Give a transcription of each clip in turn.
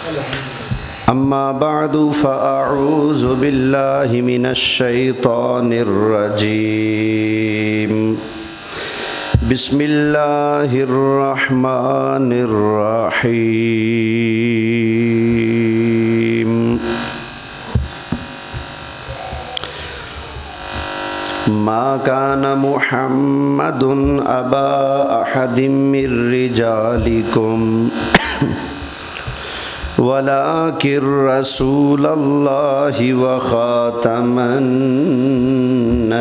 أما بعد فأعوذ بالله من الشيطان الرجيم بسم الله الرحمن الرحيم ما كان محمد أبا أحد من رجالكم ولكن رسول الله وخاتم النبيين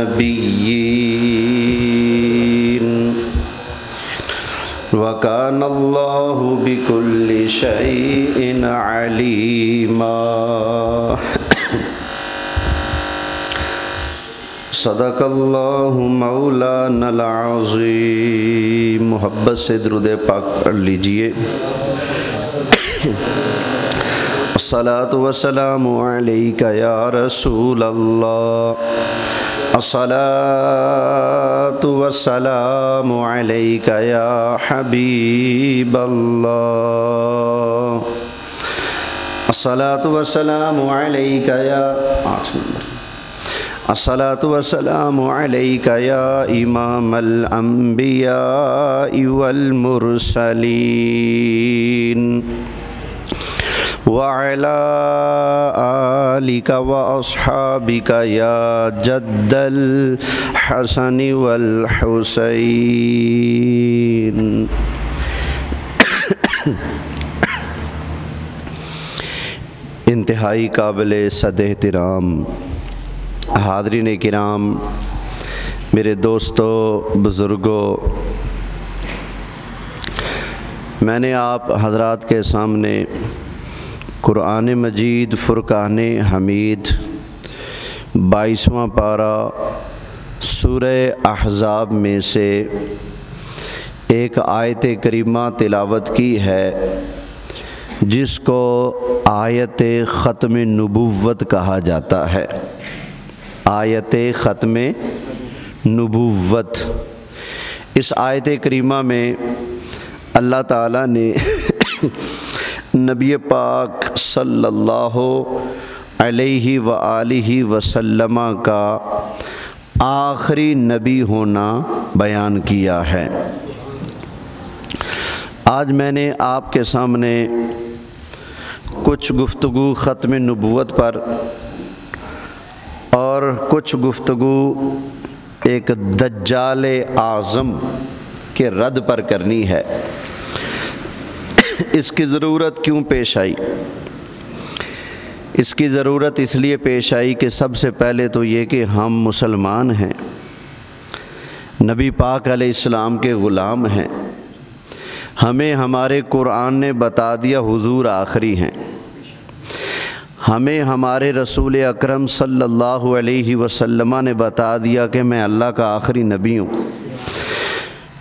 وكان الله بكل شيء عليما صدق اللہ مولانا العظیم۔ محبت سے درود پاک پڑھ لیجئے۔ الصلاۃ والسلام علیک یا رسول اللہ، الصلاۃ والسلام علیک یا حبیب اللہ، الصلاۃ والسلام علیک یا الصلاۃ والسلام علیک یا امام الانبیاء والمرسلین وعلى آلك وأصحابك يا جد الحسن والحسين۔ انتہائی قابل صد احترام حاضرین کرام، میرے دوستو، بزرگوں، میں نے آپ حضرات کے سامنے قرآن مجید فرقان حمید 22واں پارہ سورہ احزاب میں سے ایک آیت کریمہ تلاوت کی ہے جس کو آیت ختم نبوت کہا جاتا ہے۔ آیت ختم نبوت، اس آیت کریمہ میں اللہ تعالیٰ نے نبی پاک صلی اللہ علیہ وآلہ وسلم کا آخری نبی ہونا بیان کیا ہے۔ آج میں نے آپ کے سامنے کچھ گفتگو ختم نبوت پر اور کچھ گفتگو ایک دجال اعظم کے رد پر کرنی ہے۔ اس کی ضرورت کیوں پیش آئی؟ اس کی ضرورت اس لیے پیش آئی کہ سب سے پہلے تو یہ کہ ہم مسلمان ہیں، نبی پاک علیہ السلام کے غلام ہیں، ہمیں ہمارے قرآن نے بتا دیا حضور آخری ہیں، ہمیں ہمارے رسول اکرم صلی اللہ علیہ وسلم نے بتا دیا کہ میں اللہ کا آخری نبی ہوں،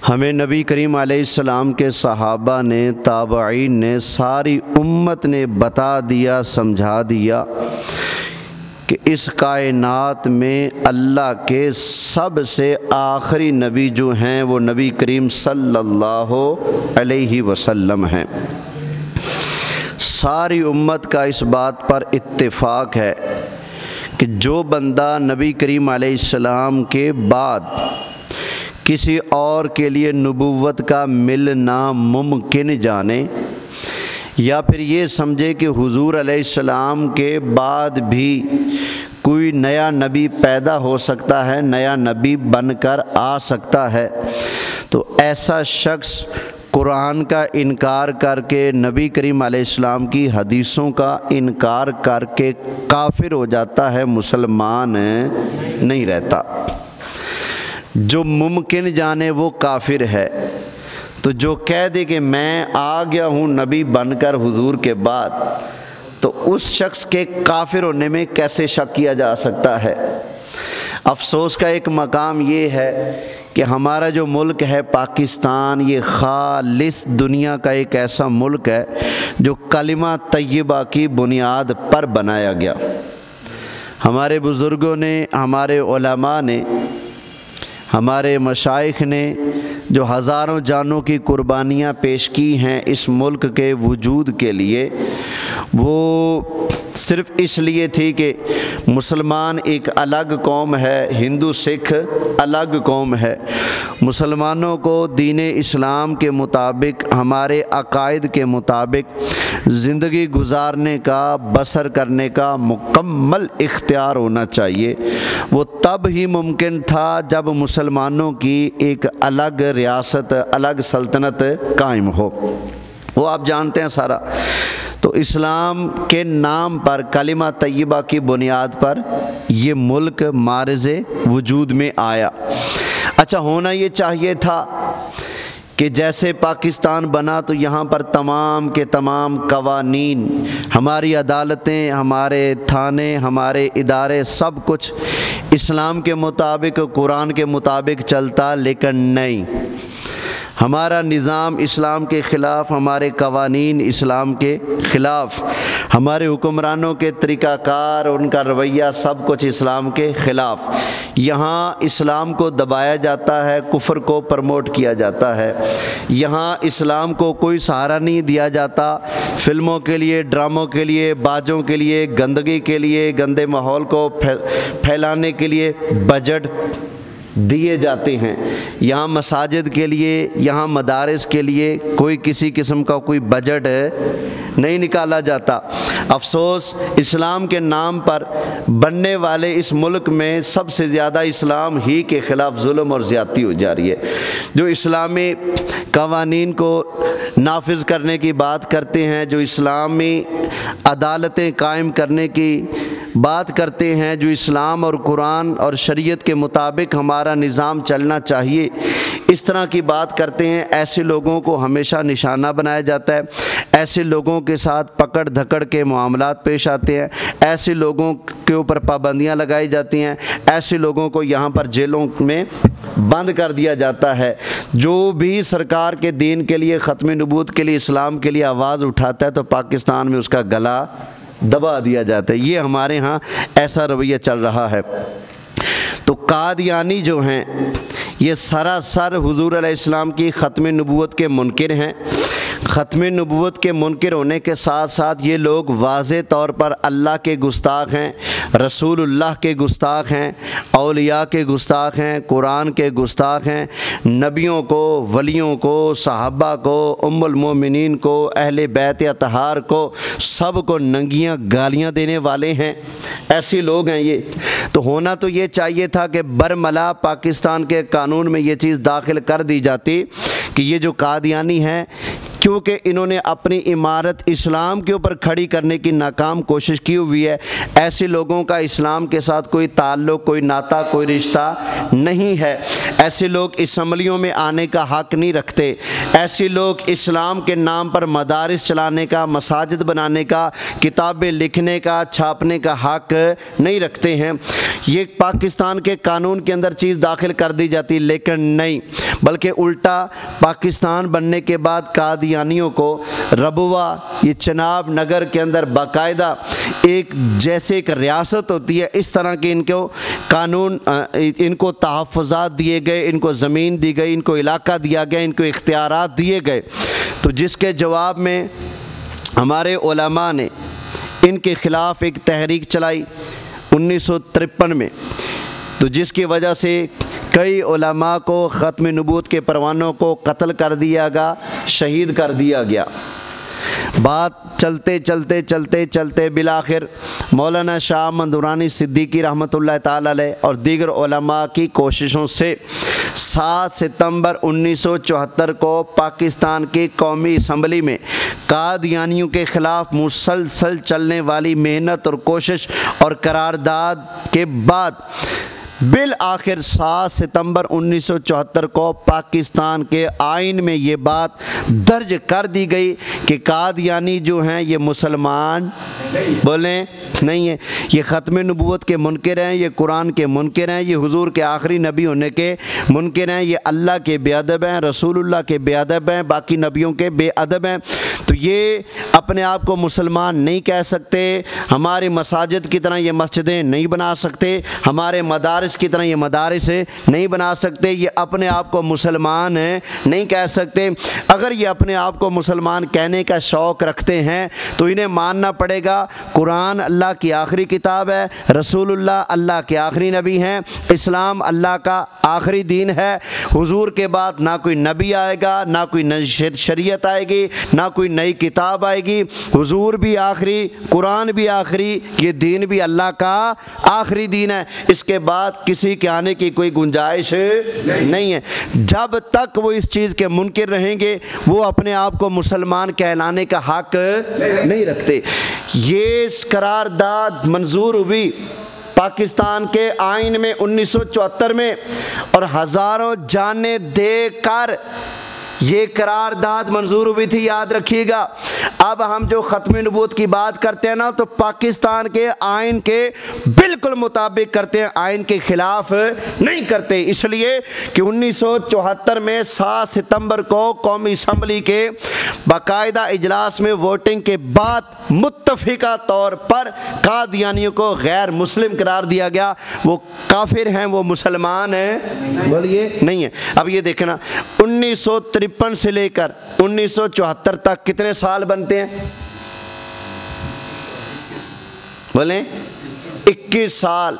ہمیں نبی کریم علیہ السلام کے صحابہ نے، تابعین نے، ساری امت نے بتا دیا، سمجھا دیا کہ اس کائنات میں اللہ کے سب سے آخری نبی جو ہیں وہ نبی کریم صلی اللہ علیہ وسلم ہیں۔ ساری امت کا اس بات پر اتفاق ہے کہ جو بندہ نبی کریم علیہ السلام کے بعد کسی اور کے لیے نبوت کا ملنا ممکن جانے، یا پھر یہ سمجھے کہ حضور علیہ السلام کے بعد بھی کوئی نیا نبی پیدا ہو سکتا ہے، نیا نبی بن کر آ سکتا ہے، تو ایسا شخص قرآن کا انکار کر کے، نبی کریم علیہ السلام کی حدیثوں کا انکار کر کے کافر ہو جاتا ہے، مسلمان نہیں رہتا۔ جو ممکن جانے وہ کافر ہے، تو جو کہہ دے کہ میں آ گیا ہوں نبی بن کر حضور کے بعد، تو اس شخص کے کافر ہونے میں کیسے شک کیا جا سکتا ہے؟ افسوس کا ایک مقام یہ ہے کہ ہمارا جو ملک ہے پاکستان، یہ خالص دنیا کا ایک ایسا ملک ہے جو کلمہ طیبہ کی بنیاد پر بنایا گیا۔ ہمارے بزرگوں نے، ہمارے علماء نے، ہمارے مشائخ نے جو ہزاروں جانوں کی قربانیاں پیش کی ہیں اس ملک کے وجود کے لیے، وہ صرف اس لیے تھی کہ مسلمان ایک الگ قوم ہے، ہندو سکھ الگ قوم ہے، مسلمانوں کو دین اسلام کے مطابق، ہمارے عقائد کے مطابق زندگی گزارنے کا، بسر کرنے کا مکمل اختیار ہونا چاہیے۔ وہ تب ہی ممکن تھا جب مسلمانوں کی ایک الگ ریاست، الگ سلطنت قائم ہو۔ وہ آپ جانتے ہیں سارا۔ تو اسلام کے نام پر، کلمہ طیبہ کی بنیاد پر یہ ملک معرض وجود میں آیا۔ اچھا، ہونا یہ چاہیے تھا کہ جیسے پاکستان بنا تو یہاں پر تمام کے تمام قوانین، ہماری عدالتیں، ہمارے تھانے، ہمارے ادارے، سب کچھ اسلام کے مطابق، قرآن کے مطابق چلتا، لیکن نہیں، ہمارا نظام اسلام کے خلاف، ہمارے قوانین اسلام کے خلاف، ہمارے حکمرانوں کے طریقہ کار، ان کا رویہ، سب کچھ اسلام کے خلاف۔ یہاں اسلام کو دبایا جاتا ہے، کفر کو پروموٹ کیا جاتا ہے، یہاں اسلام کو کوئی سہارا نہیں دیا جاتا۔ فلموں کے لیے، ڈراموں کے لیے، باجوں کے لیے، گندگی کے لیے، گندے ماحول کو پھیلانے کے لیے بجٹ دیے جاتے ہیں۔ یہاں مساجد کے لیے، یہاں مدارس کے لیے کوئی کسی قسم کا کوئی بجٹ نہیں نکالا جاتا۔ افسوس، اسلام کے نام پر بننے والے اس ملک میں سب سے زیادہ اسلام ہی کے خلاف ظلم اور زیادتی ہو جا رہی ہے۔ جو اسلامی قوانین کو نافذ کرنے کی بات کرتے ہیں، جو اسلامی عدالتیں قائم کرنے کی بات کرتے ہیں، جو اسلام اور قرآن اور شریعت کے مطابق ہمارا نظام چلنا چاہیے، اس طرح کی بات کرتے ہیں، ایسے لوگوں کو ہمیشہ نشانہ بنایا جاتا ہے، ایسے لوگوں کے ساتھ پکڑ دھکڑ کے معاملات پیش آتے ہیں، ایسے لوگوں کے اوپر پابندیاں لگائی جاتی ہیں، ایسے لوگوں کو یہاں پر جیلوں میں بند کر دیا جاتا ہے۔ جو بھی سرکار کے دین کے لیے، ختم نبوت کے لیے، اسلام کے لیے آواز اٹھاتا ہے تو پاکستان میں اس کا گلا دبا دیا جاتا ہے۔ یہ ہمارے ہاں ایسا رویہ چل رہا ہے۔ تو قادیانی جو ہیں، یہ سراسر حضور علیہ السلام کی ختم نبوت کے منکر ہیں۔ ختم نبوت کے منکر ہونے کے ساتھ ساتھ یہ لوگ واضح طور پر اللہ کے گستاخ ہیں، رسول اللہ کے گستاخ ہیں، اولیاء کے گستاخ ہیں، قرآن کے گستاخ ہیں، نبیوں کو، ولیوں کو، صحابہ کو، ام المومنین کو، اہل بیت اطہار کو، سب کو ننگیاں گالیاں دینے والے ہیں۔ ایسے لوگ ہیں یہ۔ تو ہونا تو یہ چاہیے تھا کہ برملا پاکستان کے قانون میں یہ چیز داخل کر دی جاتی کہ یہ جو قادیانی ہیں، کیونکہ انہوں نے اپنی عمارت اسلام کے اوپر کھڑی کرنے کی ناکام کوشش کی ہوئی ہے، ایسے لوگوں کا اسلام کے ساتھ کوئی تعلق، کوئی ناتا، کوئی رشتہ نہیں ہے۔ ایسے لوگ اسمبلیوں میں آنے کا حق نہیں رکھتے، ایسے لوگ اسلام کے نام پر مدارس چلانے کا، مساجد بنانے کا، کتابیں لکھنے کا، چھاپنے کا حق نہیں رکھتے ہیں۔ یہ پاکستان کے قانون کے اندر چیز داخل کر دی جاتی، لیکن نہیں، بلکہ الٹا پاکستان بننے کے بعد قادیانیوں کو ربوہ، یہ چناب نگر کے اندر باقاعدہ ایک جیسے ایک ریاست ہوتی ہے، اس طرح کے ان کو قانون، ان کو تحفظات دیے گئے، ان کو زمین دی گئی، ان کو علاقہ دیا گیا، ان کو اختیارات دیے گئے۔ تو جس کے جواب میں ہمارے علماء نے ان کے خلاف ایک تحریک چلائی 1953 میں، تو جس کی وجہ سے کئی علماء کو، ختم نبوت کے پروانوں کو قتل کر دیا گیا، شہید کر دیا گیا۔ بات چلتے چلتے چلتے چلتے بالآخر مولانا شاہ احمد درانی صدیقی رحمۃ اللہ تعالی علیہ اور دیگر علماء کی کوششوں سے 7 ستمبر 1974 کو پاکستان کی قومی اسمبلی میں قادیانیوں کے خلاف مسلسل چلنے والی محنت اور کوشش اور قرارداد کے بعد بالآخر 7 ستمبر 1974 کو پاکستان کے آئین میں یہ بات درج کر دی گئی کہ قادیانی جو ہیں یہ مسلمان بولیں نہیں ہیں، یہ ختم نبوت کے منکر ہیں، یہ قرآن کے منکر ہیں، یہ حضور کے آخری نبی ہونے کے منکر ہیں، یہ اللہ کے بے ادب ہیں، رسول اللہ کے بے ادب ہیں، باقی نبیوں کے بے ادب ہیں۔ تو یہ اپنے آپ کو مسلمان نہیں کہہ سکتے، ہماری مساجد کی طرح یہ مسجدیں نہیں بنا سکتے، ہمارے مدارس کی طرح یہ مدارس نہیں بنا سکتے، یہ اپنے آپ کو مسلمان نہیں کہہ سکتے۔ اگر یہ اپنے آپ کو مسلمان کہنے کا شوق رکھتے ہیں تو انہیں ماننا پڑے گا قرآن اللہ کی آخری کتاب ہے، رسول اللہ اللہ کے آخری نبی ہیں، اسلام اللہ کا آخری دین ہے، حضور کے بعد نہ کوئی نبی آئے گا، نہ کوئی نئی شریعت آئے گی، نہ کوئی نئی کتاب آئے گی، حضور بھی آخری، قرآن بھی آخری، یہ دین بھی اللہ کا آخری دین ہے، اس کے بعد کسی کے آنے کی کوئی گنجائش نہیں ہے۔ جب تک وہ اس چیز کے منکر رہیں گے وہ اپنے آپ کو مسلمان کہلانے کا حق نہیں رکھتے۔ یہ قرارداد منظور ہوئی پاکستان کے آئین میں 1974 میں، اور ہزاروں جانیں دے کر یہ قرارداد منظور ہوئی تھی، یاد رکھیے گا۔ اب ہم جو ختم نبوت کی بات کرتے ہیں نا تو پاکستان کے آئین کے بالکل مطابق کرتے ہیں، آئین کے خلاف نہیں کرتے، اس لیے کہ 1974 میں 7 ستمبر کو قومی اسمبلی کے باقاعدہ اجلاس میں ووٹنگ کے بعد متفقہ طور پر قادیانیوں کو غیر مسلم قرار دیا گیا، وہ کافر ہیں، وہ مسلمان ہیں، بولیے نہیں ہیں۔ اب یہ دیکھنا 1953 سے لے کر 1974 تک کتنے سال بنتے ہیں؟ بولیں 21 سال۔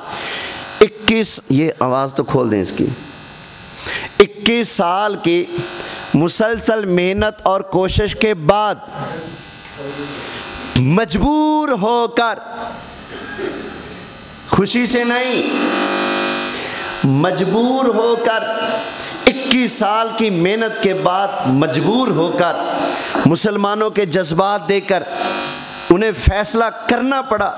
21، یہ آواز تو کھول دیں اس کی، 21 سال کی مسلسل محنت اور کوشش کے بعد مجبور ہو کر، خوشی سے نہیں، مجبور ہو کر 21 سال کی محنت کے بعد مجبور ہو کر مسلمانوں کے جذبات دے کر انہیں فیصلہ کرنا پڑا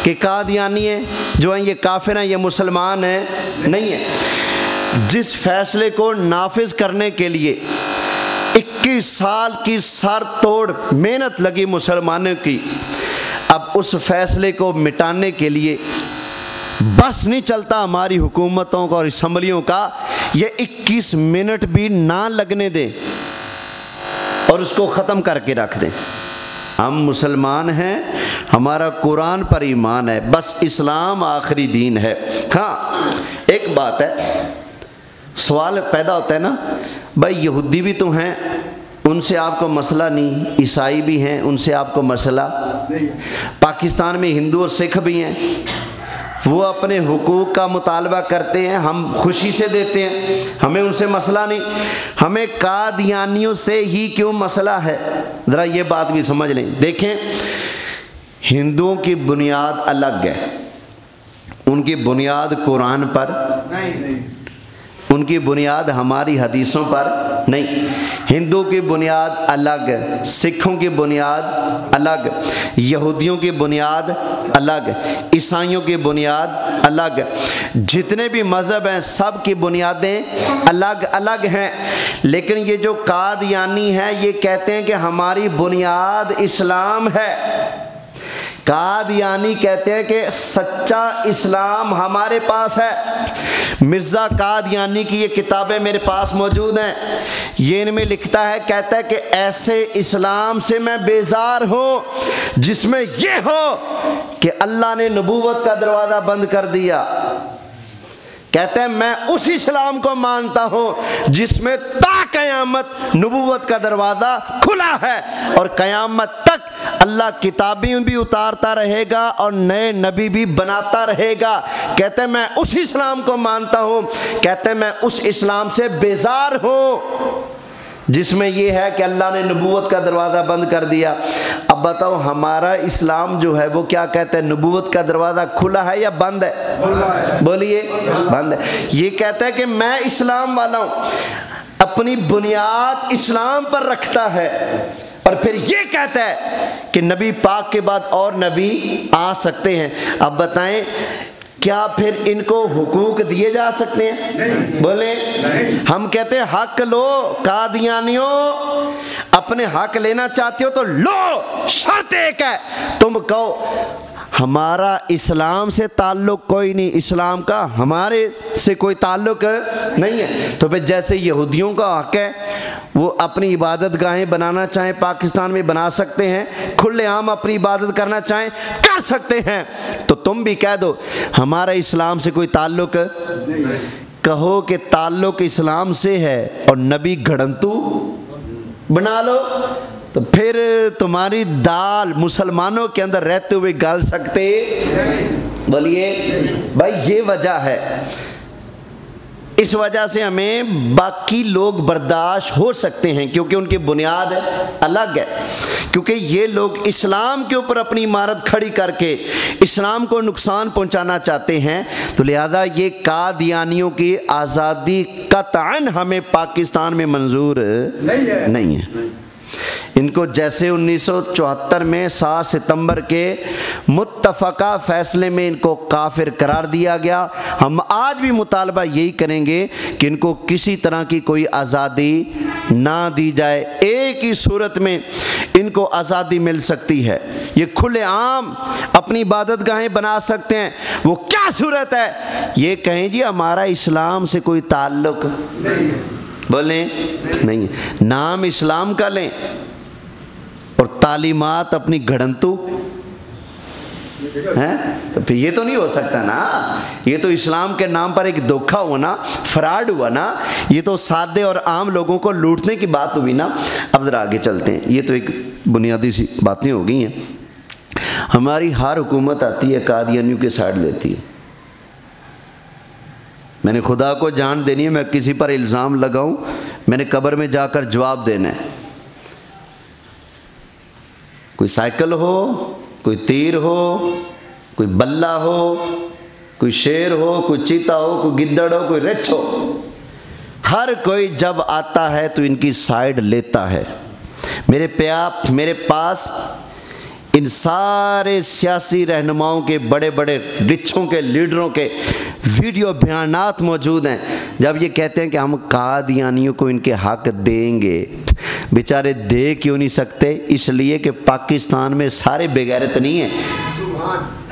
کہ قادیانی ہیں جو ہیں یہ کافر ہیں، یہ مسلمان ہیں نہیں ہیں۔ جس فیصلے کو نافذ کرنے کے لیے 21 سال کی سر توڑ محنت لگی مسلمانوں کی، اب اس فیصلے کو مٹانے کے لیے بس نہیں چلتا ہماری حکومتوں کا اور اسمبلیوں کا، یہ 21 منٹ بھی نہ لگنے دیں اور اس کو ختم کر کے رکھ دیں۔ ہم مسلمان ہیں، ہمارا قرآن پر ایمان ہے، بس اسلام آخری دین ہے۔ ہاں ایک بات ہے، سوال پیدا ہوتا ہے نا، بھائی یہودی بھی تو ہیں، ان سے آپ کو مسئلہ نہیں، عیسائی بھی ہیں، ان سے آپ کو مسئلہ نہیں، پاکستان میں ہندو اور سکھ بھی ہیں، وہ اپنے حقوق کا مطالبہ کرتے ہیں، ہم خوشی سے دیتے ہیں، ہمیں ان سے مسئلہ نہیں، ہمیں قادیانیوں سے ہی کیوں مسئلہ ہے؟ ذرا یہ بات بھی سمجھ لیں۔ دیکھیں ہندوؤں کی بنیاد الگ ہے، ان کی بنیاد قرآن پر نہیں، ان کی بنیاد ہماری حدیثوں پر نہیں، ہندو کی بنیاد الگ، سکھوں کی بنیاد الگ، یہودیوں کی بنیاد الگ، عیسائیوں کی بنیاد الگ، جتنے بھی مذہب ہیں سب کی بنیادیں الگ الگ ہیں، لیکن یہ جو قادیانی ہیں یہ کہتے ہیں کہ ہماری بنیاد اسلام ہے۔ قادیانی کہتے ہیں کہ سچا اسلام ہمارے پاس ہے۔ مرزا قادیانی کی یہ کتابیں میرے پاس موجود ہیں، یہ ان میں لکھتا ہے، کہتا ہے کہ ایسے اسلام سے میں بیزار ہوں جس میں یہ ہو کہ اللہ نے نبوت کا دروازہ بند کر دیا۔ کہتے ہیں میں اس اسلام کو مانتا ہوں جس میں تا قیامت نبوت کا دروازہ کھلا ہے اور قیامت تک اللہ کتابیں بھی اتارتا رہے گا اور نئے نبی بھی بناتا رہے گا۔ کہتے ہیں میں اس اسلام کو مانتا ہوں، کہتے ہیں میں اس اسلام سے بیزار ہوں جس میں یہ ہے کہ اللہ نے نبوت کا دروازہ بند کر دیا۔ اب بتاؤ ہمارا اسلام جو ہے وہ کیا کہتا ہے، نبوت کا دروازہ کھلا ہے یا بند ہے؟ بولیے بند ہے۔ یہ کہتا ہے کہ میں اسلام والا ہوں، اپنی بنیاد اسلام پر رکھتا ہے، اور پھر یہ کہتا ہے کہ نبی پاک کے بعد اور نبی آ سکتے ہیں۔ اب بتائیں کیا پھر ان کو حقوق دیے جا سکتے ہیں؟ نہیں۔ بولیں ہم کہتے ہیں حق لو، قادیانیوں اپنے حق لینا چاہتے ہو تو لو، شرط ایک ہے، تم کہو ہمارا اسلام سے تعلق کوئی نہیں، اسلام کا ہمارے سے کوئی تعلق نہیں ہے۔ تو پھر جیسے یہودیوں کا حق ہے وہ اپنی عبادت گاہیں بنانا چاہیں پاکستان میں بنا سکتے ہیں، کھلے عام اپنی عبادت کرنا چاہیں کر سکتے ہیں، تو تم بھی کہہ دو ہمارا اسلام سے کوئی تعلق کہو کہ تعلق اسلام سے ہے اور نبی گھڑنتو بنا لو، تو پھر تمہاری دال مسلمانوں کے اندر رہتے ہوئے گل سکتے بولیے بھائی یہ وجہ ہے۔ اس وجہ سے ہمیں باقی لوگ برداشت ہو سکتے ہیں کیونکہ ان کی بنیاد الگ ہے، کیونکہ یہ لوگ اسلام کے اوپر اپنی عمارت کھڑی کر کے اسلام کو نقصان پہنچانا چاہتے ہیں، تو لہذا یہ قادیانیوں کی آزادی قطعاً ہمیں پاکستان میں منظور نہیں ہے۔ ان کو جیسے 1974 میں 7 ستمبر کے متفقہ فیصلے میں ان کو کافر قرار دیا گیا، ہم آج بھی مطالبہ یہی کریں گے کہ ان کو کسی طرح کی کوئی آزادی نہ دی جائے۔ ایک ہی صورت میں ان کو آزادی مل سکتی ہے، یہ کھلے عام اپنی عبادت گاہیں بنا سکتے ہیں۔ وہ کیا صورت ہے؟ یہ کہیں جی ہمارا اسلام سے کوئی تعلق بولیں نہیں، نام اسلام کا لیں اور تعلیمات اپنی گھڑنتو ہیں، تو پھر یہ تو نہیں ہو سکتا نا، یہ تو اسلام کے نام پر ایک دھوکہ ہوا نا، فراڈ ہوا نا، یہ تو سادے اور عام لوگوں کو لوٹنے کی بات ہوئی نا۔ اب ذرا آگے چلتے ہیں، یہ تو ایک بنیادی سی باتیں ہو گئی ہیں۔ ہماری ہر حکومت آتی ہے قادیانیوں کے سائڈ لیتی ہے، میں نے خدا کو جان دینی ہے، میں کسی پر الزام لگاؤں میں نے قبر میں جا کر جواب دینا ہے۔ کوئی سائیکل ہو، کوئی تیر ہو، کوئی بلہ ہو، کوئی شیر ہو، کوئی چیتا ہو، کوئی گدڑ ہو، کوئی رچھ ہو، ہر کوئی جب آتا ہے تو ان کی سائیڈ لیتا ہے۔ میرے پاس ان سارے سیاسی رہنماؤں کے بڑے بڑے رچھوں کے لیڈروں کے ویڈیو بیانات موجود ہیں، جب یہ کہتے ہیں کہ ہم قادیانیوں کو ان کے حق دیں گے۔ بیچارے دے کیوں نہیں سکتے؟ اس لیے کہ پاکستان میں سارے بے غیرت نہیں ہیں،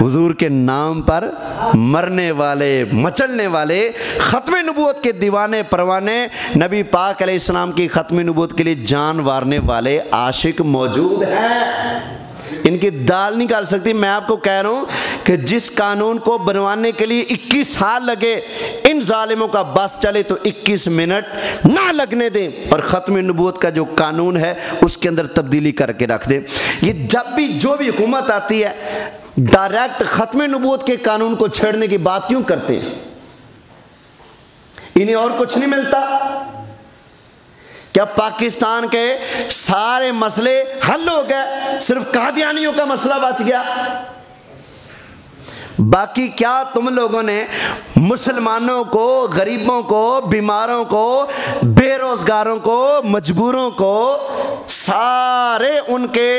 حضور کے نام پر مرنے والے مچلنے والے ختم نبوت کے دیوانے پروانے، نبی پاک علیہ السلام کی ختم نبوت کے لیے جان وارنے والے عاشق موجود ہیں، ان کی دال نہیں کر سکتی۔ میں آپ کو کہہ رہا ہوں کہ جس قانون کو بنوانے کے لیے 21 سال لگے، ان ظالموں کا بس چلے تو 21 منٹ نہ لگنے دیں اور ختم نبوت کا جو قانون ہے اس کے اندر تبدیلی کر کے رکھ دیں۔ یہ جب بھی جو بھی حکومت آتی ہے ڈائریکٹ ختم نبوت کے قانون کو چھیڑنے کی بات کیوں کرتے ہیں؟ انہیں اور کچھ نہیں ملتا؟ کیا پاکستان کے سارے مسئلے حل ہو گئے؟ صرف قادیانیوں کا مسئلہ بچ گیا؟ باقی کیا تم لوگوں نے مسلمانوں کو، غریبوں کو، بیماروں کو، بے روزگاروں کو، مجبوروں کو سارے ان کے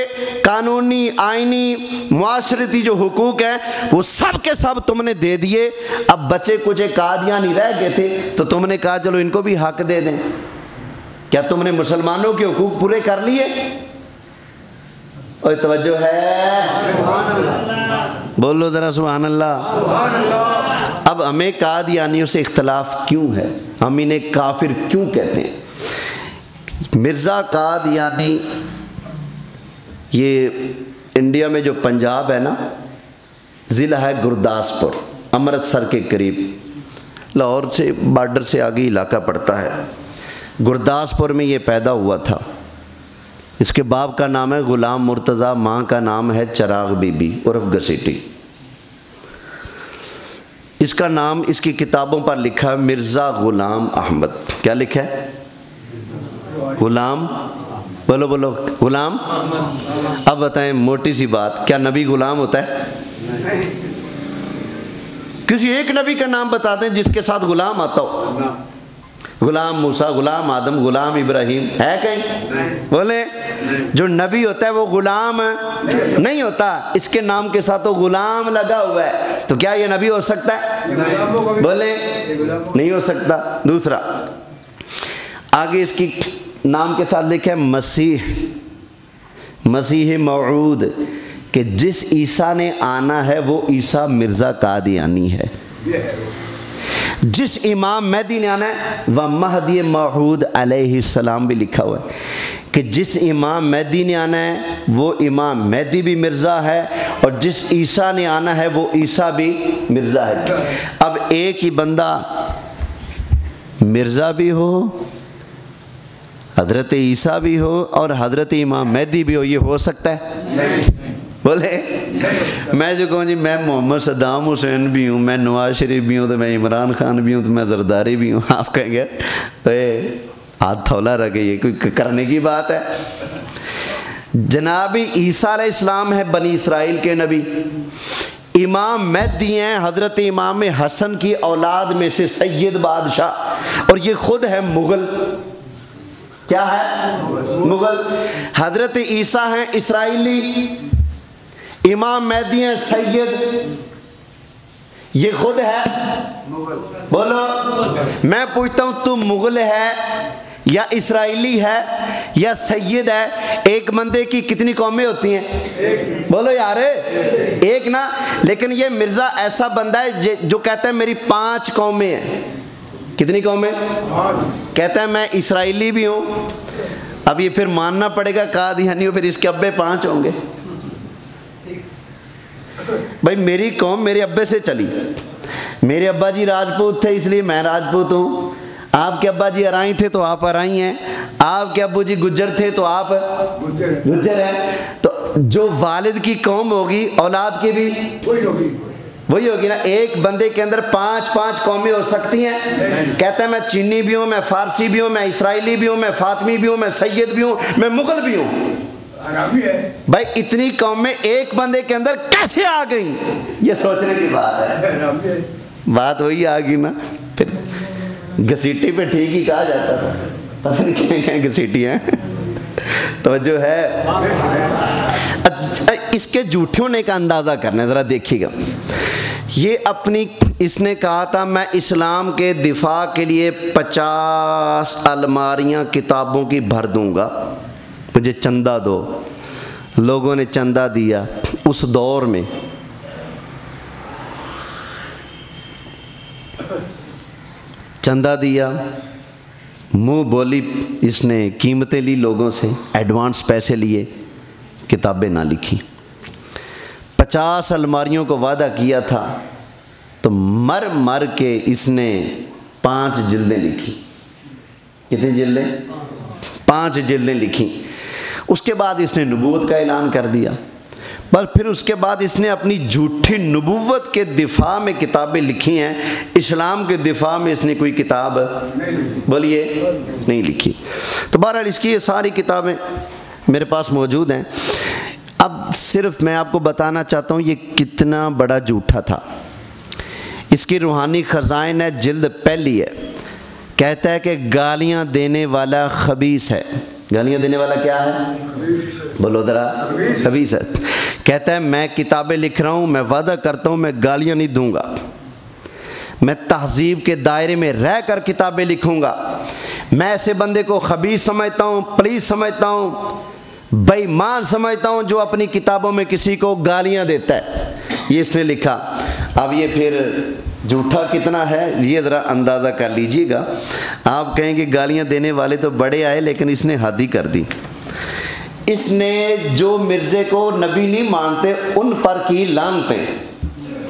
قانونی، آئینی، معاشرتی جو حقوق ہیں وہ سب کے سب تم نے دے دیے۔ اب بچے کچھ قادیانی رہ گئے تھے تو تم نے کہا چلو ان کو بھی حق دے دیں۔ کیا تم نے مسلمانوں کے حقوق پورے کر لیے؟ اور توجہ ہے؟ بولو ذرا سبحان اللہ۔ اب ہمیں قادیانیوں سے اختلاف کیوں ہے؟ ہم انہیں کافر کیوں کہتے ہیں؟ مرزا قادیانی، یہ انڈیا میں جو پنجاب ہے نا، ضلع ہے گرداسپور، امرتسر کے قریب، لاہور سے بارڈر سے آگے علاقہ پڑتا ہے۔ گرداسپور میں یہ پیدا ہوا تھا۔ اس کے باپ کا نام ہے غلام مرتضیٰ، ماں کا نام ہے چراغ بی بی عرف گسیٹی۔ اس کا نام اس کی کتابوں پر لکھا ہے مرزا غلام احمد۔ کیا لکھا ہے؟ غلام، بولو بولو، غلام۔ اب بتائیں موٹی سی بات، کیا نبی غلام ہوتا ہے؟ کسی ایک نبی کا نام بتا دیں جس کے ساتھ غلام آتا ہو۔ غلام موسیٰ، غلام آدم، غلام ابراہیم ہے کہیں؟ بولے جو نبی ہوتا ہے وہ غلام نہیں ہوتا، اس کے نام کے ساتھ وہ غلام لگا ہوا ہے، تو کیا یہ نبی ہو سکتا ہے؟ بولے نہیں ہو سکتا۔ دوسرا، آگے اس کی نام کے ساتھ لکھا ہے مسیح، مسیح موعود، کہ جس عیسیٰ نے آنا ہے وہ عیسیٰ مرزا قادیانی ہے، جس امام مہدی نے آنا ہے وہ مہدی موعود علیہ السلام بھی لکھا ہوا ہے کہ جس امام مہدی نے آنا ہے وہ امام مہدی بھی مرزا ہے، اور جس عیسیٰ نے آنا ہے وہ عیسیٰ بھی مرزا ہے۔ اب ایک ہی بندہ مرزا بھی ہو، حضرت عیسیٰ بھی ہو اور حضرت امام مہدی بھی ہو، یہ ہو سکتا ہے؟ بولے میں جو کہوں جی میں محمد صدام حسین بھی ہوں، میں نواز شریف بھی ہوں، تو میں عمران خان بھی ہوں، تو میں زرداری بھی ہوں، آپ کہیں گے ہاتھ تھولا رکھے، یہ کوئی کرنے کی بات ہے؟ جناب عیسیٰ علیہ السلام ہے بنی اسرائیل کے نبی، امام مہدی ہیں حضرت امام حسن کی اولاد میں سے سید بادشاہ، اور یہ خود ہے مغل، کیا ہے؟ مغل۔ حضرت عیسیٰ ہیں اسرائیلی، امام مہدی ہیں سید، یہ خود ہے مغل۔ بولو میں پوچھتا ہوں تو مغل ہے یا اسرائیلی ہے یا سید ہے؟ ایک بندے کی کتنی قومیں ہوتی ہیں؟ بولو یار ایک نا، لیکن یہ مرزا ایسا بندہ ہے جو کہتا ہے میری 5 قومیں ہیں۔ کتنی قومیں؟ کہتا ہے میں اسرائیلی بھی ہوں، اب یہ پھر ماننا پڑے گا قادیانی، پھر اس کے ابے 5 ہوں گے۔ بھائی میری قوم میرے ابے سے چلی، میرے ابا جی راجپوت تھے اس لیے میں راجپوت ہوں، آپ کے ابا جی ارائی تھے تو آپ ارائی ہیں، آپ کے ابو جی گجر تھے تو آپ گجر ہیں، تو جو والد کی قوم ہوگی اولاد کی بھی وہی ہوگی نا۔ ایک بندے کے اندر 5 قومیں ہو سکتی ہیں؟ کہتا ہے میں چینی بھی ہوں، میں فارسی بھی ہوں، میں اسرائیلی بھی ہوں، میں فاطمی بھی ہوں، میں سید بھی ہوں، میں مغل بھی ہوں۔ بھائی اتنی قومیں ایک بندے کے اندر کیسے آ گئیں؟ یہ سوچنے کی بات ہے۔ بات وہی آ گئی نا، پھر گھسیٹی پہ ٹھیک ہی کہا جاتا تھا، پتہ نہیں کہیں گھسیٹی ہیں، توجہ ہے؟ اس کے جھوٹے ہونے کا اندازہ کرنا ذرا دیکھیے گا۔ یہ اپنی اس نے کہا تھا میں اسلام کے دفاع کے لیے 50 الماریاں کتابوں کی بھر دوں گا، مجھے چندہ دو۔ لوگوں نے چندہ دیا، اس دور میں چندہ دیا، منہ بولی، اس نے قیمتیں لی لوگوں سے، ایڈوانس پیسے لیے، کتابیں نہ لکھی۔ 50 الماریوں کو وعدہ کیا تھا تو مر کے اس نے 5 جلدیں لکھی۔ کتنی جلدیں؟ 5 جلدیں لکھی۔ اس کے بعد اس نے نبوت کا اعلان کر دیا، بس پھر اس کے بعد اس نے اپنی جھوٹی نبوت کے دفاع میں کتابیں لکھی ہیں، اسلام کے دفاع میں اس نے کوئی کتاب بولیے نہیں لکھی۔ تو بہرحال اس کی یہ ساری کتابیں میرے پاس موجود ہیں۔ اب صرف میں آپ کو بتانا چاہتا ہوں یہ کتنا بڑا جھوٹا تھا۔ اس کی روحانی خزائن ہے، جلد پہلی ہے، کہتا ہے کہ گالیاں دینے والا خبیث ہے۔ گالیاں دینے والا کیا ہے؟ بولو ذرا، خبیث ہے۔ کہتا ہے میں کتابیں لکھ رہا ہوں، میں وعدہ کرتا ہوں میں گالیاں نہیں دوں گا، میں تہذیب کے دائرے میں رہ کر کتابیں لکھوں گا۔ میں ایسے بندے کو خبیث سمجھتا ہوں، پلیس سمجھتا ہوں، بے ایمان سمجھتا ہوں جو اپنی کتابوں میں کسی کو گالیاں دیتا ہے۔ یہ اس نے لکھا۔ اب یہ پھر جھوٹا کتنا ہے یہ ذرا اندازہ کر لیجئے گا۔ آپ کہیں گے گالیاں دینے والے تو بڑے آئے، لیکن اس نے حد ہی کر دی۔ اس نے جو مرزے کو نبی نہیں مانتے ان پر کی لعنتیں۔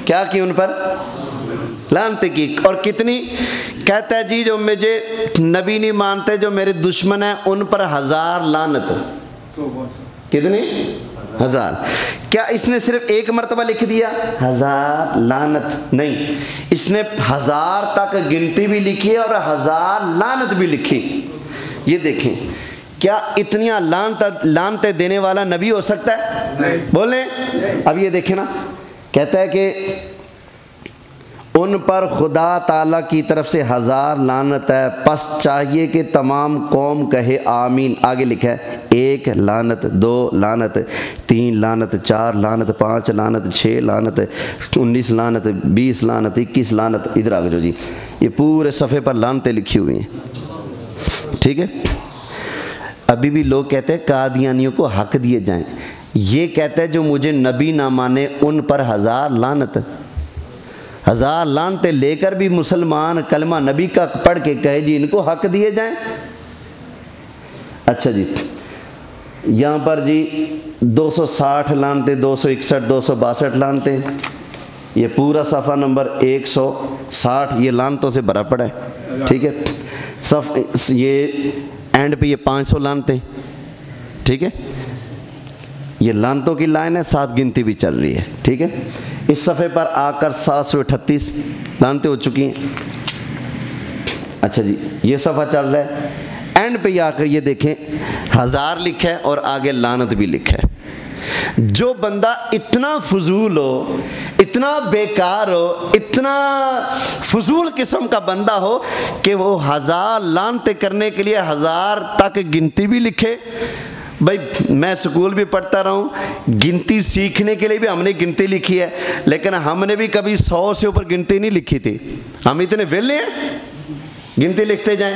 کیا کی؟ ان پر لعنتیں کی۔ اور کتنی؟ کہتا ہے جی جو مجھے نبی نہیں مانتے، جو میرے دشمن ہیں، ان پر 1000 لعنت۔ کتنی؟ 1000۔ کیا اس نے صرف ایک مرتبہ لکھ دیا 1000 لعنت؟ نہیں، اس نے 1000 تک گنتی بھی لکھی اور 1000 لعنت بھی لکھی۔ یہ دیکھیں کیا اتنیاں لعنتیں دینے والا نبی ہو سکتا ہے؟ بولیں۔ اب یہ دیکھیں نا، کہتا ہے کہ ان پر خدا تعالیٰ کی طرف سے 1000 لعنت ہے، پس چاہیے کہ تمام قوم کہے آمین۔ آگے لکھا ہے 1 لعنت، 2 لعنت، 3 لعنت، 4 لعنت، 5 لعنت، 6 لعنت، 19 لعنت، 20 لعنت، 21 لعنت۔ ادھر آگے جو جی یہ پورے صفحے پر لعنتیں لکھی ہوئی ہیں، ٹھیک ہے۔ ابھی بھی لوگ کہتے ہیں قادیانیوں کو حق دیے جائیں۔ یہ کہتا ہے جو مجھے نبی نہ مانے ان پر 1000 لعنت، 1000 لعنتیں لے کر بھی مسلمان کلمہ نبی کا پڑھ کے کہے جی ان کو حق دیے جائیں۔ اچھا جی، یہاں پر جی 260 لعنتیں، 261 262 لعنتیں، یہ پورا صفحہ نمبر 160 یہ لعنتوں سے بھرا پڑا ہے، ٹھیک ہے۔ یہ اینڈ پہ یہ 500 لعنتیں، ٹھیک ہے، یہ لعنتوں کی لائن ہے، ساتھ گنتی بھی چل رہی ہے، ٹھیک ہے۔ اس صفحے پر آ کر 738 لعنتیں ہو چکی ہیں۔ اچھا جی، یہ صفحہ چل رہا ہے، اینڈ پہ آ کر یہ دیکھیں 1000 لکھا ہے اور آگے لعنت بھی لکھا ہے۔ جو بندہ اتنا فضول ہو، اتنا بیکار ہو، اتنا فضول قسم کا بندہ ہو کہ وہ 1000 لعنتیں کرنے کے لیے 1000 تک گنتی بھی لکھے۔ بھائی میں سکول بھی پڑھتا رہا ہوں، گنتی سیکھنے کے لیے بھی ہم نے گنتی لکھی ہے، لیکن ہم نے بھی کبھی 100 سے اوپر گنتی نہیں لکھی تھی، ہم اتنے ویلے ہیں گنتی لکھتے جائیں۔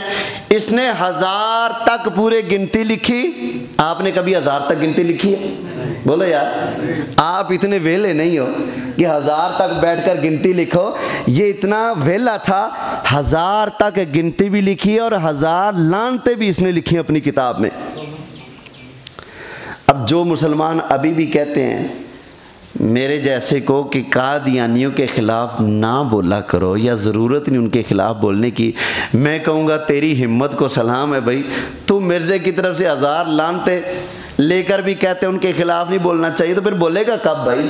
اس نے 1000 تک پورے گنتی لکھی، آپ نے کبھی 1000 تک گنتی لکھی ہے؟ بولو یار، آپ اتنے ویلے نہیں ہو کہ 1000 تک بیٹھ کر گنتی لکھو۔ یہ اتنا ویلا تھا، 1000 تک گنتی بھی لکھی ہے اور 1000 لعنتیں بھی اس نے لکھی اپنی کتاب میں۔ اب جو مسلمان ابھی بھی کہتے ہیں میرے جیسے کو کہ قادیانیوں کے خلاف نہ بولا کرو یا ضرورت نہیں ان کے خلاف بولنے کی، میں کہوں گا تیری ہمت کو سلام ہے بھائی، تو مرزے کی طرف سے 1000 لعنتیں لے کر بھی کہتے ہیں ان کے خلاف نہیں بولنا چاہیے، تو پھر بولے گا کب بھائی؟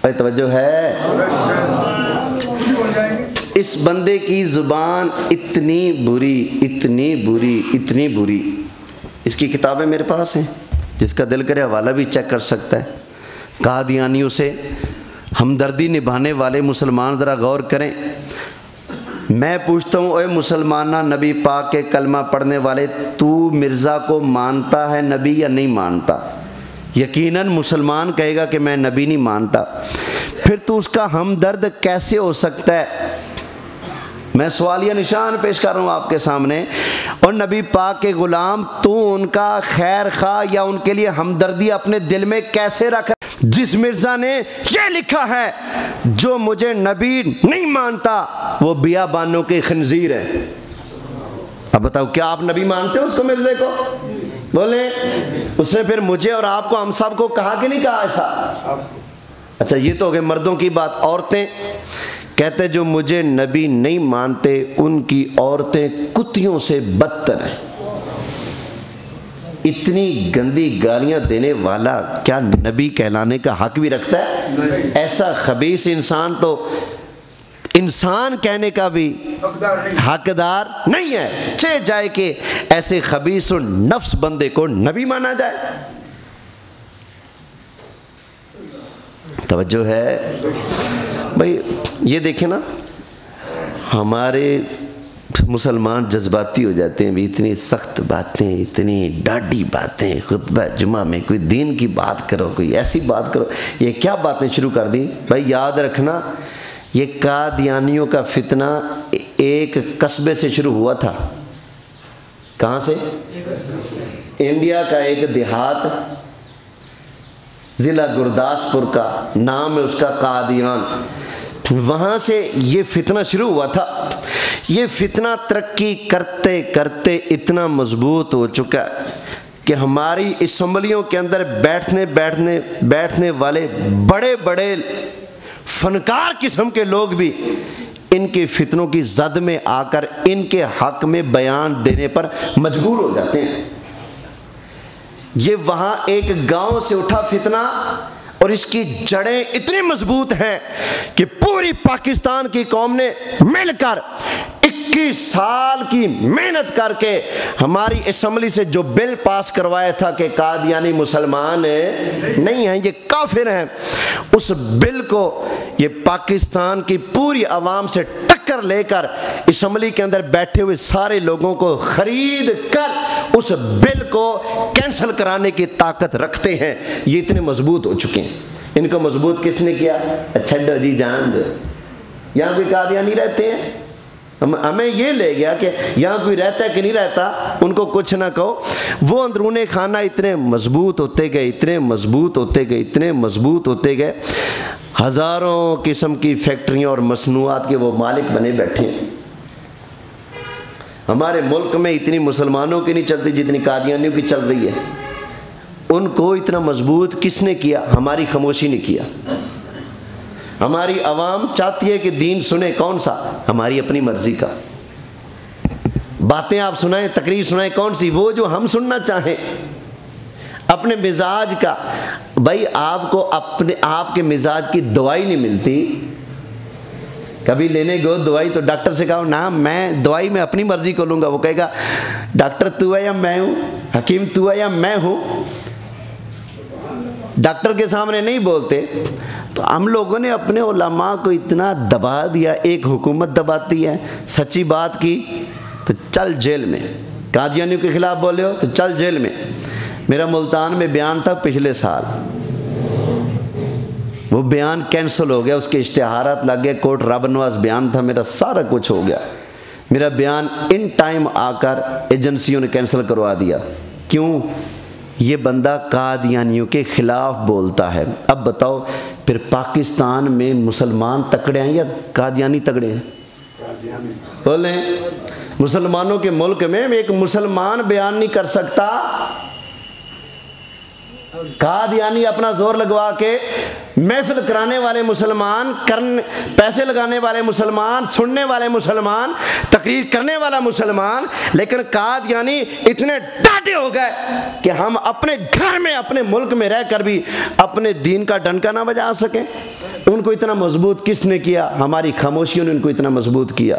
بھائی توجہ ہے؟ اس بندے کی زبان اتنی بری، اتنی بری، اتنی بری، اس کی کتابیں میرے پاس ہیں، جس کا دل کرے حوالہ بھی چیک کر سکتا ہے۔ قادیانیوں سے ہمدردی نبھانے والے مسلمان ذرا غور کریں۔ میں پوچھتا ہوں اے مسلمانہ نبی پاک کے کلمہ پڑھنے والے، تو مرزا کو مانتا ہے نبی یا نہیں مانتا؟ یقیناً مسلمان کہے گا کہ میں نبی نہیں مانتا، پھر تو اس کا ہمدرد کیسے ہو سکتا ہے؟ میں سوالیہ نشان پیش کر رہا ہوں آپ کے سامنے، اور نبی پاک کے غلام تو ان کا خیر خواہ یا ان کے لیے ہمدردی اپنے دل میں کیسے رکھ؟ جس مرزا نے یہ لکھا ہے جو مجھے نبی نہیں مانتا وہ بیابانوں کے خنزیر ہے۔ اب بتاؤ کیا آپ نبی مانتے ہو اس کو، مرزے کو؟ بولیں۔ اس نے پھر مجھے اور آپ کو، ہم سب کو کہا کہ نہیں کہا ایسا؟ اچھا یہ تو ہو گئے مردوں کی بات۔ عورتیں کہتے جو مجھے نبی نہیں مانتے ان کی عورتیں کتیوں سے بدتر ہیں۔ اتنی گندی گالیاں دینے والا کیا نبی کہلانے کا حق بھی رکھتا ہے؟ ایسا خبیث انسان تو انسان کہنے کا بھی حقدار نہیں ہے، چہ جائے کہ ایسے خبیث و نفس بندے کو نبی مانا جائے۔ توجہ ہے بھائی؟ یہ دیکھیں نا، ہمارے مسلمان جذباتی ہو جاتے ہیں بھی، اتنی سخت باتیں، اتنی ڈاڈی باتیں، خطبہ جمعہ میں کوئی دین کی بات کرو، کوئی ایسی بات کرو، یہ کیا باتیں شروع کر دی بھائی؟ یاد رکھنا یہ قادیانیوں کا فتنہ ایک قصبے سے شروع ہوا تھا۔ کہاں سے؟ انڈیا کا ایک دیہات، ضلع گرداسپور کا، نام ہے اس کا قادیان، وہاں سے یہ فتنہ شروع ہوا تھا۔ یہ فتنہ ترقی کرتے کرتے اتنا مضبوط ہو چکا کہ ہماری اسمبلیوں کے اندر بیٹھنے والے بڑے بڑے فنکار قسم کے لوگ بھی ان کے فتنوں کی زد میں آ کر ان کے حق میں بیان دینے پر مجبور ہو جاتے ہیں۔ یہ وہاں ایک گاؤں سے اٹھا فتنہ اور اس کی جڑیں اتنی مضبوط ہیں کہ پوری پاکستان کی قوم نے مل کر 21 سال کی محنت کر کے ہماری اسمبلی سے جو بل پاس کروایا تھا کہ قادیانی مسلمان نہیں ہیں، یہ کافر ہیں، اس بل کو یہ پاکستان کی پوری عوام سے ٹکر لے کر اسمبلی کے اندر بیٹھے ہوئے سارے لوگوں کو خرید کر اس بل کو کینسل کرانے کی طاقت رکھتے ہیں۔ یہ اتنے مضبوط ہو چکے ہیں۔ ان کو مضبوط کس نے کیا؟ چھڈو جی جان دو، یہاں کوئی قادیانی رہتے ہیں؟ ہمیں یہ لے گیا کہ یہاں کوئی رہتا ہے کہ نہیں رہتا، ان کو کچھ نہ کہو۔ وہ اندرون خانہ اتنے مضبوط ہوتے گئے، اتنے مضبوط ہوتے گئے، اتنے مضبوط ہوتے گئے، ہزاروں قسم کی فیکٹریاں اور مصنوعات کے وہ مالک بنے بیٹھے۔ ہمارے ملک میں اتنی مسلمانوں کی نہیں چلتی جتنی قادیانیوں کی چل رہی ہے۔ ان کو اتنا مضبوط کس نے کیا؟ ہماری خاموشی نے کیا۔ ہماری عوام چاہتی ہے کہ دین سنے، کون سا؟ ہماری اپنی مرضی کا۔ باتیں آپ سنائیں، تقریر سنائیں، کون سی؟ وہ جو ہم سننا چاہیں، اپنے مزاج کا۔ بھائی آپ کو اپنے آپ کے مزاج کی دوائی نہیں ملتی، کبھی لینے گو دوائی تو ڈاکٹر سے کہو نا میں دوائی میں اپنی مرضی کو لوں گا، وہ کہے گا ڈاکٹر تو ہے یا میں ہوں، حکیم تو ہے یا میں ہوں، ڈاکٹر کے سامنے نہیں بولتے۔ تو ہم لوگوں نے اپنے علماء کو اتنا دبا دیا، ایک حکومت دباتی ہے، سچی بات کی تو چل جیل میں، قادیانیوں کے خلاف بولے ہو تو چل جیل میں۔ میرا ملتان میں بیان تھا پچھلے سال، وہ بیان کینسل ہو گیا، اس کے اشتہارات لگ گئے، کوٹ رب نواز بیان تھا میرا، سارا کچھ ہو گیا، میرا بیان ان ٹائم آ کر ایجنسیوں نے کینسل کروا دیا۔ کیوں؟ یہ بندہ قادیانیوں کے خلاف بولتا ہے۔ اب بتاؤ پھر پاکستان میں مسلمان تکڑے ہیں یا قادیانی تکڑے ہیں؟ بولیں، مسلمانوں کے ملک میں ایک مسلمان بیان نہیں کر سکتا، قادیانی اپنا زور لگوا کے محفل کرانے والے مسلمان، پیسے لگانے والے مسلمان، سننے والے مسلمان، تقریر کرنے والا مسلمان، لیکن قادیانی اتنے ڈاٹے ہو گئے کہ ہم اپنے گھر میں اپنے ملک میں رہ کر بھی اپنے دین کا ڈنکا نہ بجا سکیں۔ ان کو اتنا مضبوط کس نے کیا؟ ہماری خاموشیوں نے ان کو اتنا مضبوط کیا،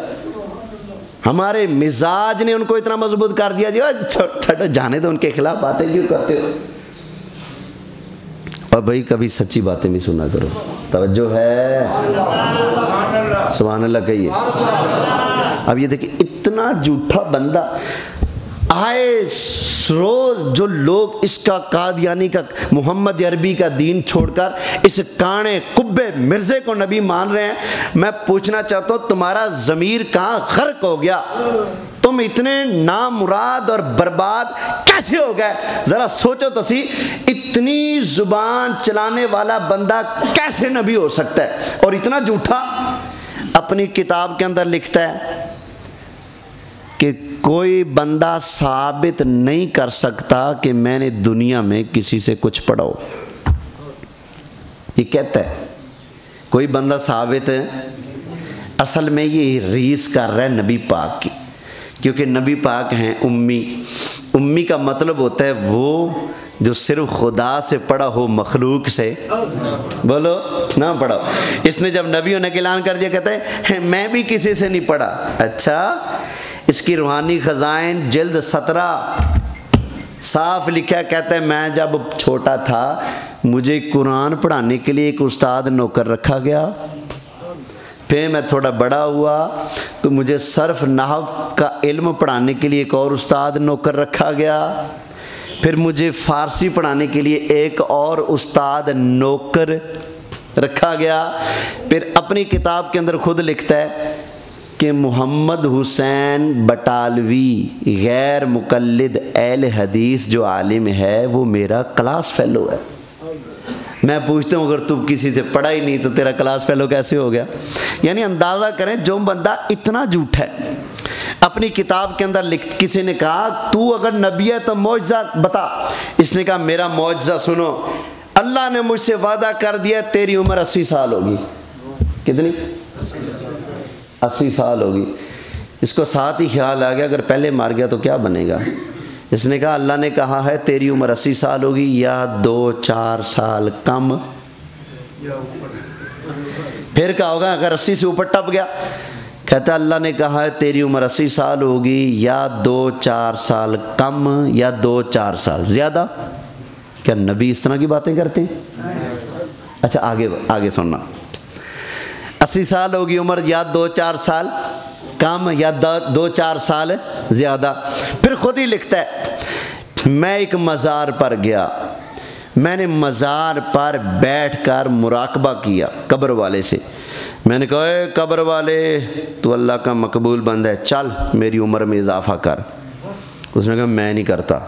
ہمارے مزاج نے ان کو اتنا مضبوط کر دیا۔ چھوٹا جانے دو، ان کے خلاف باتیں کیوں کرتے ہو؟ اور بھائی کبھی سچی باتیں بھی سنا کرو، توجہ ہے؟ سبحان اللہ کہیے۔ اب یہ دیکھیں اتنا جھوٹا بندہ، آئے روز جو لوگ اس کا قادیانی کا محمد عربی کا دین چھوڑ کر اس کانے کبے مرزے کو نبی مان رہے ہیں، میں پوچھنا چاہتا ہوں تمہارا ضمیر کہاں غرق ہو گیا؟ تم اتنے نامراد اور برباد کیسے ہو گئے؟ ذرا سوچو تو سی، اتنی زبان چلانے والا بندہ کیسے نبی ہو سکتا ہے؟ اور اتنا جھوٹا اپنی کتاب کے اندر لکھتا ہے کہ کوئی بندہ ثابت نہیں کر سکتا کہ میں نے دنیا میں کسی سے کچھ پڑھا ہو۔ یہ کہتا ہے کوئی بندہ ثابت ہے، اصل میں یہ ریس کر رہا ہے نبی پاک کی، کیونکہ نبی پاک ہیں امی۔ امی کا مطلب ہوتا ہے وہ جو صرف خدا سے پڑھا ہو، مخلوق سے بولو نہ پڑھا ہو۔ اس نے جب نبی ہونے کا اعلان کر دیا، کہتا ہے میں بھی کسی سے نہیں پڑھا۔ اچھا، اس کی روحانی خزائن جلد 17 صاف لکھا، کہتا ہے میں جب چھوٹا تھا مجھے قرآن پڑھانے کے لیے ایک استاد نوکر رکھا گیا، پھر میں تھوڑا بڑا ہوا تو مجھے صرف نحو کا علم پڑھانے کے لیے ایک اور استاد نوکر رکھا گیا، پھر مجھے فارسی پڑھانے کے لیے ایک اور استاد نوکر رکھا گیا۔ پھر اپنی کتاب کے اندر خود لکھتا ہے کہ محمد حسین بٹالوی غیر مقلد اہل حدیث جو عالم ہے وہ میرا کلاس فیلو ہے۔ میں پوچھتا ہوں اگر تم کسی سے پڑھا ہی نہیں تو تیرا کلاس فیلو کیسے ہو گیا؟ یعنی اندازہ کریں جو بندہ اتنا جھوٹا ہے۔ اپنی کتاب کے اندر کسی نے کہا تو اگر نبی ہے تو معجزہ بتا، اس نے کہا میرا معجزہ سنو، اللہ نے مجھ سے وعدہ کر دیا تیری عمر 80 سال ہوگی۔ کتنی؟ 80 سال ہوگی۔ اس کو ساتھ ہی خیال آ گیا اگر پہلے مار گیا تو کیا بنے گا؟ اس نے کہا اللہ نے کہا ہے تیری عمر 80 سال ہوگی، یا 2-4 سال کم۔ پھر کہا ہوگا اگر 80 سے اوپر ٹپ گیا، کہتا اللہ نے کہا ہے تیری عمر 80 سال ہوگی، یا 2-4 سال کم یا 2-4 سال زیادہ۔ کیا نبی اس طرح کی باتیں کرتے ہیں؟ اچھا آگے سننا، 80 سال ہوگی عمر، یا 2-4 سال کم یا 2-4 سال زیادہ۔ پھر خود ہی لکھتا ہے میں ایک مزار پر گیا، میں نے مزار پر بیٹھ کر مراقبہ کیا قبر والے سے، میں نے کہا اے قبر والے تو اللہ کا مقبول بندہ ہے، چل میری عمر میں اضافہ کر۔ اس نے کہا میں نہیں کرتا،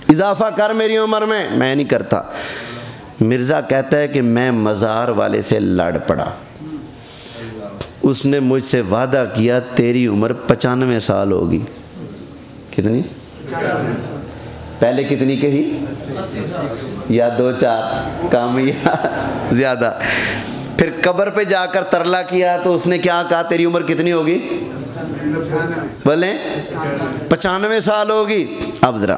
اضافہ کر میری عمر میں نہیں کرتا۔ مرزا کہتا ہے کہ میں مزار والے سے لڑ پڑا، اس نے مجھ سے وعدہ کیا تیری عمر 95 سال ہوگی۔ کتنی؟ پہلے کتنی کہی؟ یا 2-4 کم یا زیادہ؟ پھر قبر پہ جا کر ترلا کیا تو اس نے کیا کہا تیری عمر کتنی ہوگی؟ بولیں 95 سال ہوگی۔ اب ذرا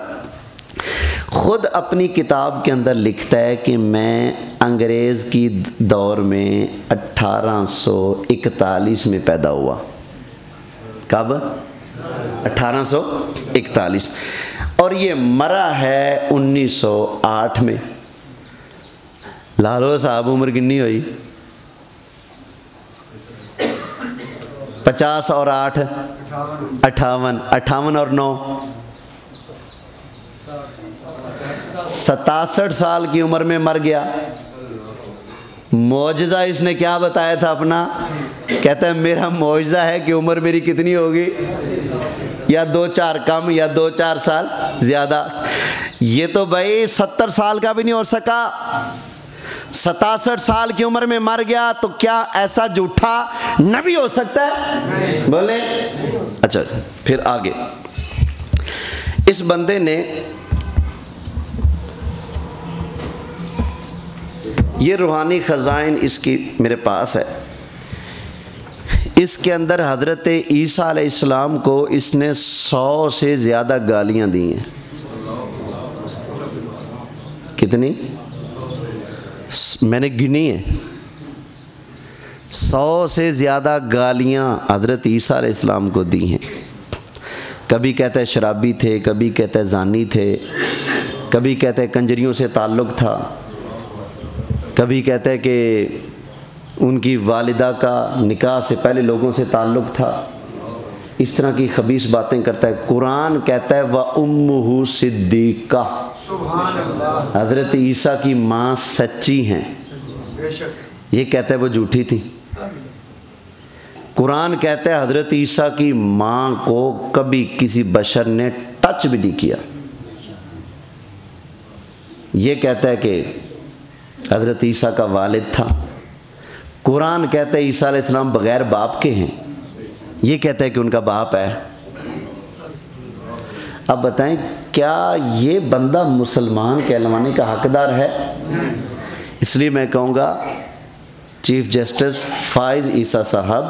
خود اپنی کتاب کے اندر لکھتا ہے کہ میں انگریز کی دور میں 1841 میں پیدا ہوا۔ کب؟ 1841، اور یہ مرا ہے 1908 میں۔ لالو صاحب عمر کنی ہوئی؟ 50 اور 8 58، 58 اور 9 67 سال کی عمر میں مر گیا۔ معجزہ اس نے کیا بتایا تھا اپنا؟ کہتا ہے میرا معجزہ ہے کہ عمر میری کتنی ہوگی؟ یا 2-4 کم یا 2-4 سال زیادہ۔ یہ تو بھائی 70 سال کا بھی نہیں ہو سکا، 67 سال کی عمر میں مر گیا، تو کیا ایسا جھوٹا نبی ہو سکتا ہے؟ بولے۔ اچھا پھر آگے اس بندے نے یہ روحانی خزائن اس کی میرے پاس ہے، اس کے اندر حضرت عیسیٰ علیہ السلام کو اس نے 100 سے زیادہ گالیاں دی ہیں۔ کتنی؟ میں نے گنی ہے، 100 سے زیادہ گالیاں حضرت عیسیٰ علیہ السلام کو دی ہیں۔ کبھی کہتا ہے شرابی تھے، کبھی کہتا ہے زانی تھے، کبھی کہتا ہے کنجریوں سے تعلق تھا، کبھی کہتا ہے کہ ان کی والدہ کا نکاح سے پہلے لوگوں سے تعلق تھا۔ اس طرح کی خبیث باتیں کرتا ہے۔ قرآن کہتا ہے وَأُمُّهُ صِدِّيقَةٌ، حضرت عیسیٰ کی ماں سچی ہیں، یہ کہتا ہے وہ جھوٹی تھی۔ قرآن کہتا ہے حضرت عیسیٰ کی ماں کو کبھی کسی بشر نے ٹچ بھی نہیں کیا، یہ کہتا ہے کہ حضرت عیسیٰ کا والد تھا۔ قرآن کہتا ہے عیسیٰ علیہ السلام بغیر باپ کے ہیں، یہ کہتا ہے کہ ان کا باپ ہے۔ اب بتائیں کیا یہ بندہ مسلمان کہلوانے کا حقدار ہے؟ اس لیے میں کہوں گا چیف جسٹس فائز عیسیٰ صاحب،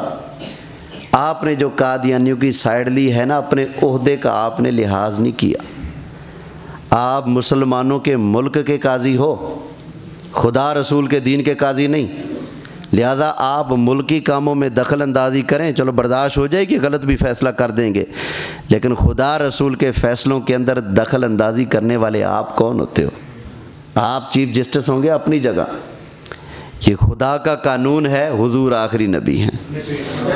آپ نے جو قادیانیوں کی سائیڈ لی ہے نا، اپنے عہدے کا آپ نے لحاظ نہیں کیا۔ آپ مسلمانوں کے ملک کے قاضی ہو، خدا رسول کے دین کے قاضی نہیں، لہذا آپ ملکی کاموں میں دخل اندازی کریں، چلو برداشت ہو جائے گی، غلط بھی فیصلہ کر دیں گے، لیکن خدا رسول کے فیصلوں کے اندر دخل اندازی کرنے والے آپ کون ہوتے ہو؟ آپ چیف جسٹس ہوں گے اپنی جگہ، یہ خدا کا قانون ہے، حضور آخری نبی ہیں،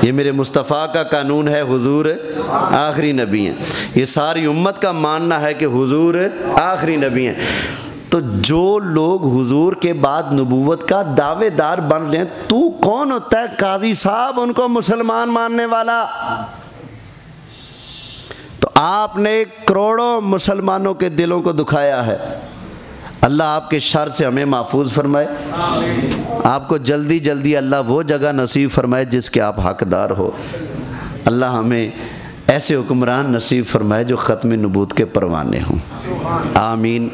یہ میرے مصطفیٰ کا قانون ہے، حضور آخری نبی ہیں، یہ ساری امت کا ماننا ہے کہ حضور آخری نبی ہیں۔ تو جو لوگ حضور کے بعد نبوت کا دعوے دار بن رہے ہیں، تو کون ہوتا ہے قاضی صاحب ان کو مسلمان ماننے والا؟ تو آپ نے کروڑوں مسلمانوں کے دلوں کو دکھایا ہے۔ اللہ آپ کے شر سے ہمیں محفوظ فرمائے، آپ کو جلدی جلدی اللہ وہ جگہ نصیب فرمائے جس کے آپ حقدار ہو۔ اللہ ہمیں ایسے حکمران نصیب فرمائے جو ختم نبوت کے پروانے ہوں، آمین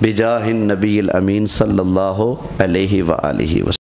بجاہ النبی الامین صلی اللہ علیہ وآلہ وسلم۔